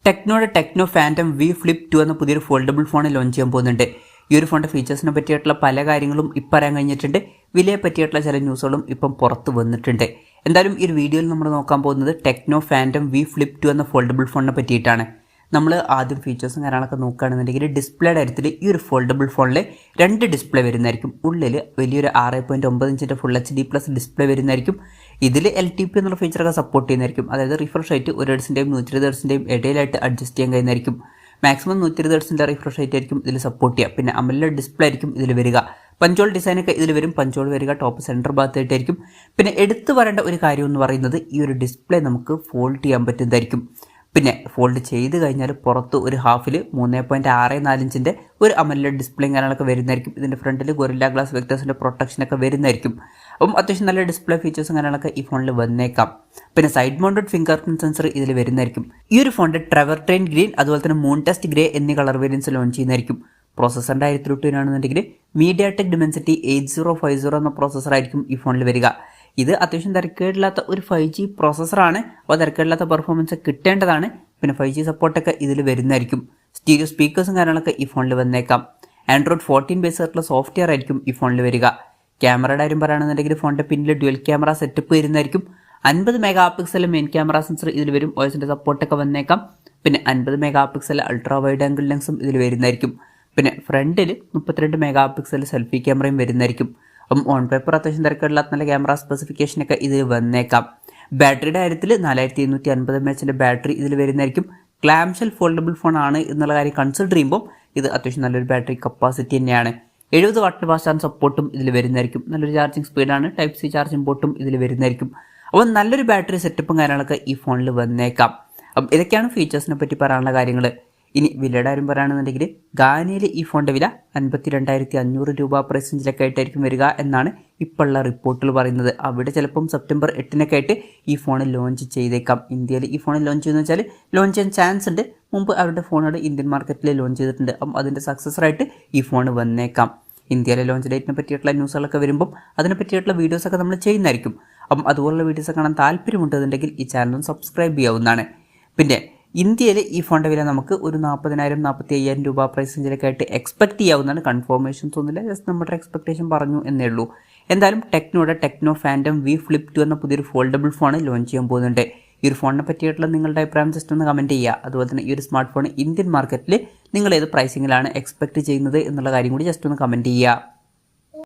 ടെക്നോയുടെ techno phantom V flip 2 എന്ന പുതിയൊരു foldable phone launch ചെയ്യാൻ പോകുന്നുണ്ട്. ഈ ഒരു ഫോണിൻ്റെ ഫീച്ചേഴ്സിനെ പറ്റിയിട്ടുള്ള പല കാര്യങ്ങളും ഇപ്പം പറയാൻ കഴിഞ്ഞിട്ടുണ്ട്. വിലയെ പറ്റിയിട്ടുള്ള ചില ന്യൂസുകളും ഇപ്പം പുറത്ത് വന്നിട്ടുണ്ട്. എന്തായാലും ഈ ഒരു വീഡിയോയിൽ നമ്മൾ നോക്കാൻ പോകുന്നത് ടെക്നോ ഫാൻറ്റം വി ഫ്ലിപ്പ് 2 എന്ന ഫോൾഡബിൾ ഫോണിനെ പറ്റിയിട്ടാണ്. നമ്മൾ ആദ്യം ഫീച്ചേഴ്സും കാര്യങ്ങളൊക്കെ നോക്കുകയാണെന്നുണ്ടെങ്കിൽ ഡിസ്പ്ലേയുടെ കാര്യത്തിൽ ഈ ഒരു ഫോൾഡബിൾ ഫോണിൽ 2 ഡിസ്പ്ലേ വരുന്നതായിരിക്കും. ഉള്ളിൽ വലിയൊരു 6.9 ഇഞ്ചിൻ്റെ ഫുൾ HD+ ഡിസ്പ്ലേ വരുന്നതായിരിക്കും. ഇതിൽ LTP എന്നുള്ള ഫീച്ചറൊക്കെ സപ്പോർട്ട് ചെയ്യുന്നതായിരിക്കും. അതായത് റിഫ്രഷ് റേറ്റ് 1 ഹെർട്സിൻ്റെയും 120 ഹെർട്സിൻ്റെയും ഇടയിലായിട്ട് അഡ്ജസ്റ്റ് ചെയ്യാൻ കഴിയുന്നതായിരിക്കും. മാക്സിമം 120 ഹെർട്സിൻ്റെ റിഫ്രഷ് റേറ്റ് ആയിരിക്കും ഇതിൽ സപ്പോർട്ട് ചെയ്യുക. പിന്നെ AMOLED ഡിസ്പ്ലേ ആയിരിക്കും ഇതിൽ വരിക. പഞ്ചോൾ ഡിസൈനൊക്കെ ഇതിൽ വരും. പഞ്ചോൾ വരിക ടോപ്പ് സെൻറ്റർ ഭാഗത്തായിട്ടായിരിക്കും. പിന്നെ എടുത്തു പറയേണ്ട ഒരു കാര്യം എന്ന് പറയുന്നത് ഈ ഒരു ഡിസ്പ്ലേ നമുക്ക് ഫോൾഡ് ചെയ്യാൻ പറ്റുന്നതായിരിക്കും. പിന്നെ ഫോൾഡ് ചെയ്ത് കഴിഞ്ഞാൽ പുറത്ത് ഒരു ഹാഫിൽ 3.64 ഇഞ്ചിൻ്റെ ഒരു AMOLED ഡിസ്പ്ലേയും കാര്യങ്ങളൊക്കെ വരുന്നതായിരിക്കും. ഇതിൻ്റെ ഫ്രണ്ടിൽ ഗൊറില്ല ഗ്ലാസ് വെക്ടേഴ്സിൻ്റെ പ്രൊട്ടക്ഷനൊക്കെ വരുന്നതായിരിക്കും. അപ്പം അത്യാവശ്യം നല്ല ഡിസ്പ്ലേ ഫീച്ചേഴ്സും കാര്യങ്ങളൊക്കെ ഈ ഫോണിൽ വന്നേക്കാം. പിന്നെ side mounted finger print sensor ഇതിൽ വരുന്നതായിരിക്കും. ഈ ഒരു ഫോണിൻ്റെ ട്രെവർ ട്രെയിൻ ഗ്രീൻ അതുപോലെ തന്നെ മൂൺ ടെസ്റ്റ് ഗ്രേ എന്നീ കളർ വേരിയൻസ് ലോഞ്ച് ചെയ്യുന്നതായിരിക്കും. പ്രോസസ്സറിൻ്റെ കാര്യത്തിലൊട്ടുകയാണെന്നുണ്ടെങ്കിൽ മീഡിയാടെക് Dimensity 8050 എന്ന പ്രോസസ്സറായിരിക്കും ഈ ഫോണിൽ വരിക. ഇത് അത്യാവശ്യം തിരക്കേടില്ലാത്ത ഒരു 5G പ്രോസസ്സറാണ്. അപ്പോൾ തിരക്കേടില്ലാത്ത പെർഫോമൻസ് കിട്ടേണ്ടതാണ്. പിന്നെ 5G സപ്പോർട്ടൊക്കെ ഇതിൽ വരുന്നതായിരിക്കും. സ്റ്റീരിയോ സ്പീക്കേഴ്സും കാര്യങ്ങളൊക്കെ ഈ ഫോണിൽ വന്നേക്കാം. Android 14 ബേസ് ആയിട്ടുള്ള സോഫ്റ്റ്വെയർ ആയിരിക്കും ഈ ഫോണിൽ വരിക. ക്യാമറയുടെ കാര്യം പറയുകയാണെന്നുണ്ടെങ്കിൽ ഫോണിൻ്റെ പിന്നിൽ ഡ്യുവൽ ക്യാമറ സെറ്റപ്പ് വരുന്നതായിരിക്കും. 50 mega pixel main camera sensor ഇതിൽ വരും. OSൻ്റെ സപ്പോർട്ടൊക്കെ വന്നേക്കാം. പിന്നെ 50 mega pixel ultra wide angle ലെൻസും ഇതിൽ വരുന്നതായിരിക്കും. പിന്നെ ഫ്രണ്ടിൽ 32 മെഗാ പിക്സൽ സെൽഫി ക്യാമറയും വരുന്നതായിരിക്കും. അപ്പം ഓൺ പേപ്പർ അത്യാവശ്യം തിരക്കുകളില്ലാത്ത നല്ല ക്യാമറ സ്പെസിഫിക്കേഷനൊക്കെ ഇതിൽ വന്നേക്കാം. ബാറ്ററിയുടെ കാര്യത്തിൽ 4250 mAh ബാറ്ററി ഇതിൽ വരുന്നതായിരിക്കും. ക്ലാംഷെൽ ഫോൾഡബിൾ ഫോൺ ആണ് എന്നുള്ള കാര്യം കൺസിഡർ ചെയ്യുമ്പോൾ ഇത് അത്യാവശ്യം നല്ലൊരു ബാറ്ററി കപ്പാസിറ്റി തന്നെയാണ്. 70 വാട്ട് ഫാസ്റ്റ് ചാർജ് സപ്പോർട്ടും ഇതിൽ വരുന്നതായിരിക്കും. നല്ലൊരു ചാർജിങ് സ്പീഡാണ്. Type-C ചാർജിംഗ് പോർട്ടും ഇതിൽ വരുന്നതായിരിക്കും. അപ്പോൾ നല്ലൊരു ബാറ്ററി സെറ്റപ്പും കാര്യങ്ങളൊക്കെ ഈ ഫോണിൽ വന്നേക്കാം. അപ്പം ഇതൊക്കെയാണ് ഫീച്ചേഴ്സിനെ പറ്റി പറയാനുള്ള കാര്യങ്ങൾ. ഇനി വിലയുടെ കാര്യം പറയുകയാണെന്നുണ്ടെങ്കിൽ ഗാനയിൽ ഈ ഫോണിൻ്റെ വില 52,500 രൂപ പ്രൈസ് റേഞ്ചിലൊക്കെ ആയിട്ടായിരിക്കും വരിക എന്നാണ് ഇപ്പോഴുള്ള റിപ്പോർട്ടുകൾ പറയുന്നത്. അവിടെ ചിലപ്പം സെപ്റ്റംബർ 8 ആയിട്ട് ഈ ഫോൺ ലോഞ്ച് ചെയ്തേക്കാം. ഇന്ത്യയിൽ ഈ ഫോൺ ലോഞ്ച് ചെയ്യുന്ന വെച്ചാൽ ലോഞ്ച് ചെയ്യാൻ ചാൻസ് ഉണ്ട്. മുമ്പ് അവരുടെ ഫോണുകൾ ഇന്ത്യൻ മാർക്കറ്റിൽ ലോഞ്ച് ചെയ്തിട്ടുണ്ട്. അപ്പം അതിൻ്റെ സക്സസറായിട്ട് ഈ ഫോൺ വന്നേക്കാം. ഇന്ത്യയിലെ ലോഞ്ച് ഡേറ്റിനെ പറ്റിയിട്ടുള്ള ന്യൂസുകളൊക്കെ വരുമ്പം അതിനെ പറ്റിയിട്ടുള്ള വീഡിയോസൊക്കെ നമ്മൾ ചെയ്യുന്നതായിരിക്കും. അപ്പം അതുപോലുള്ള വീഡിയോസ് കാണാൻ താല്പര്യമുണ്ടെന്നുണ്ടെങ്കിൽ ഈ ചാനൽ സബ്സ്ക്രൈബ് ചെയ്യാവുന്നതാണ്. പിന്നെ ഇന്ത്യയിൽ ഈ ഫോണിൻ്റെ വില നമുക്ക് ഒരു 40,000-45,000 രൂപ പ്രൈസ് റേഞ്ചിലൊക്കെ ആയിട്ട് എക്സ്പെക്ട് ചെയ്യാവുന്നതാണ്. കൺഫർമേഷൻസ് ഒന്നുമില്ല, ജസ്റ്റ് നമ്മുടെ എക്സ്പെക്ടേഷൻ പറഞ്ഞു എന്നേ ഉള്ളൂ. എന്തായാലും ടെക്നോയുടെ ടെക്നോ ഫാൻറ്റം വി ഫ്ലിപ്പ് 2 എന്ന പുതിയൊരു ഫോൾഡബിൾ ഫോൺ ലോഞ്ച് ചെയ്യാൻ പോകുന്നുണ്ട്. ഈ ഒരു ഫോണിനെ പറ്റിയിട്ടുള്ള നിങ്ങളുടെ അഭിപ്രായം ജസ്റ്റ് ഒന്ന് കമൻറ്റ് ചെയ്യുക. അതുപോലെ തന്നെ ഈ ഒരു സ്മാർട്ട് ഫോൺ ഇന്ത്യൻ മാർക്കറ്റിൽ നിങ്ങൾ ഏത് പ്രൈസിങ്ങിലാണ് എക്സ്പെക്ട് ചെയ്യുന്നത് എന്നുള്ള കാര്യം കൂടി ജസ്റ്റ് ഒന്ന് കമൻറ്റ് ചെയ്യുക.